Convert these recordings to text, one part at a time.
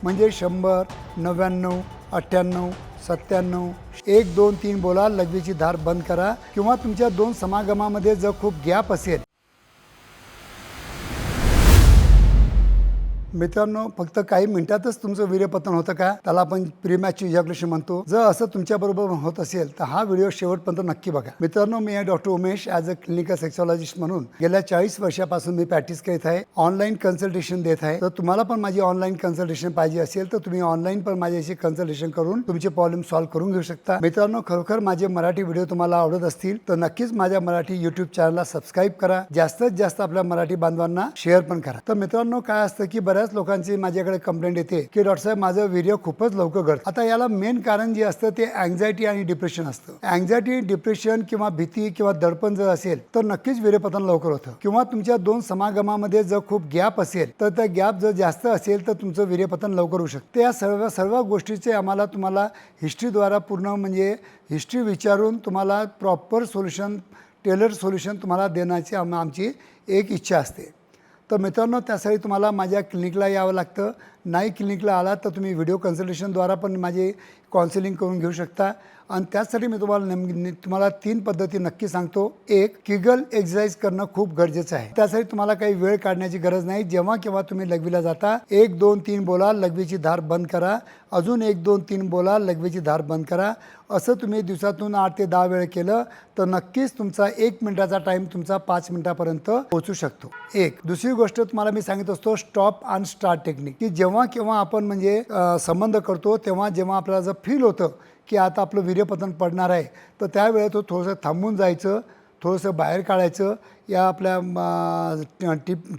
म्हणजे 100, 99, 98, 97, 1, 2, 3 बोला, लघवीची धार बंद करा. किंवा तुमच्या दोन समागमामध्ये जर खूप गॅप असेल, मित्रांनो, फक्त काही मिनिटातच तुमचं वीर्यपतन होतं का, त्याला आपण प्रीमॅच्युअर इजॅक्युलेशन म्हणतो. जर असं तुमच्याबरोबर होत असेल तर हा व्हिडिओ शेवटपर्यंत नक्की बघा. मित्रांनो, मी आहे doctor Umesh. As a clinical sexologist म्हणून गेल्या 40 वर्षापासून मी प्रॅक्टिस करत आहे. ऑनलाईन कन्सल्टेशन देत आहे. तर तुम्हाला पण माझी ऑनलाईन कन्सल्टेशन पाहिजे असेल तर तुम्ही ऑनलाईन पण माझ्याशी कन्सल्टेशन करून तुमचे प्रॉब्लेम सॉल्व्ह करून घेऊ शकता. मित्रांनो, खरोखर माझे मराठी व्हिडिओ तुम्हाला आवडत असतील तर नक्कीच माझ्या मराठी यूट्यूब चॅनलला सबस्क्राईब करा. जास्तीत जास्त आपल्या मराठी बांधवांना शेअर पण करा. तर मित्रांनो, काय असतं की बऱ्याच लोकांची माझ्याकडे कंप्लेंट येते की डॉक्टर साहेब, माझं वीर्य खूपच लवकर गळतं. आता याला मेन कारण जे असतं ते अँझायटी आणि डिप्रेशन असतं. अँझायटी, डिप्रेशन किंवा भीती किंवा दडपण जर असेल तर नक्कीच वीर्यपतन लवकर होतं. किंवा तुमच्या दोन समागमामध्ये जर खूप गॅप असेल तर त्या गॅप जर जास्त असेल तर तुमचं वीर्यपतन लवकर होऊ शकते. या सर्व गोष्टीचे आम्हाला तुम्हाला हिस्ट्रीद्वारा पूर्ण म्हणजे हिस्ट्री विचारून तुम्हाला प्रॉपर सोल्युशन, टेलर सोल्युशन तुम्हाला देण्याची आमची एक इच्छा असते. तर मित्रांनो, त्यासाठी तुम्हाला माझ्या क्लिनिकला यावं लागतं. नाही क्लिनिकला आलात तर तुम्ही व्हिडिओ कन्सल्टेशनद्वारा पण माझी काउन्सिलिंग करून घेऊ शकता. आणि त्यासाठी मी तुम्हाला 3 पद्धती नक्की सांगतो. एक, किगल एक्सरसाइज करणं खूप गरजेचं आहे. त्यासाठी तुम्हाला काही वेळ काढण्याची गरज नाही. जेव्हा केव्हा तुम्ही लघवीला जाता, 1, 2, 3 बोला, लघवीची धार बंद करा. अजून 1, 2, 3 बोला, लघवीची धार बंद करा. असं तुम्ही दिवसातून 8 ते 10 वेळ केलं तर नक्कीच तुमचा 1 मिनिटाचा टाईम तुमचा 5 मिनिटापर्यंत पोहोचू शकतो. एक. दुसरी गोष्ट तुम्हाला मी सांगत असतो स्टॉप अँड स्टार्ट टेक्निक, की जेव्हा केव्हा आपण म्हणजे संबंध करतो तेव्हा जेव्हा आपल्याला जर फील होतं की आता आपलं वीर्यपतन पडणार आहे तर त्यावेळेस तो थोडंसं थांबून जायचं, थोडंसं बाहेर काढायचं, या आपल्या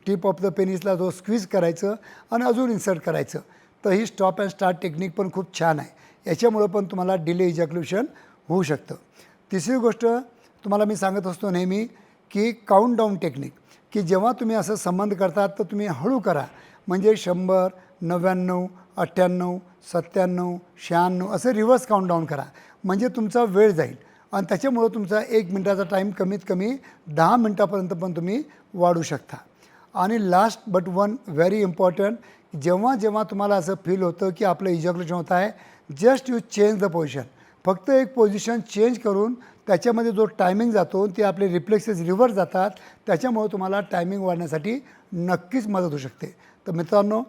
टिप ऑफ द पेनिसला जो स्क्वीज करायचं आणि अजून इन्सर्ट करायचं. तर ही स्टॉप अँड स्टार्ट टेक्निक पण खूप छान आहे. याच्यामुळं पण तुम्हाला डिले इजॅक्युलेशन होऊ शकतं. तिसरी गोष्ट तुम्हाला मी सांगत असतो नेहमी की काउंट डाऊन टेक्निक, की जेव्हा तुम्ही असं संबंध करतात तर तुम्ही हळू करा. म्हणजे 100, 99, 98, 97, 96 असं रिव्हर्स काउंट डाऊन करा. म्हणजे तुमचा वेळ जाईल आणि त्याच्यामुळं तुमचा 1 मिनिटाचा टाईम कमीत कमी 10 मिनिटापर्यंत पण तुम्ही वाढू शकता. आणि last but one very important, जेव्हा जेव्हा तुम्हाला असं फील होतं की आपलं इजॅक्युलेशन होत आहे, just you change the position. फक्त एक पोझिशन चेंज करून त्याच्यामध्ये जो टायमिंग जातो ते आपले रिफ्लेक्सेस रिव्हर्स जातात. त्याच्यामुळे तुम्हाला टायमिंग वाढण्यासाठी नक्कीच मदत होऊ शकते. तर मित्रांनो,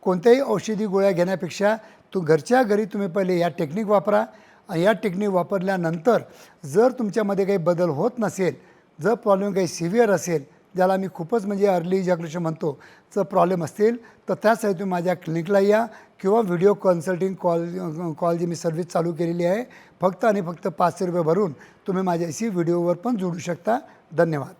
कोणत्याही औषधी गोळ्या घेण्यापेक्षा घरच्या घरी तुम्ही पहिले या टेक्निक वापरा. या टेक्निक वापरल्यानंतर जर तुमच्यामध्ये काही बदल होत नसेल, जर प्रॉब्लेम काही सिव्हिअर असेल, ज्याला मी खूपच म्हणजे अर्ली इजॅक्युलेशन म्हणतो, जर प्रॉब्लेम असतील तर त्यासाठी तुम्ही माझ्या क्लिनिकला या किंवा व्हिडिओ कन्सल्टिंग कॉल जी मी सर्व्हिस चालू केलेली आहे. फक्त आणि फक्त ₹500 भरून तुम्ही माझ्याशी व्हिडिओवर पण जोडू शकता. धन्यवाद.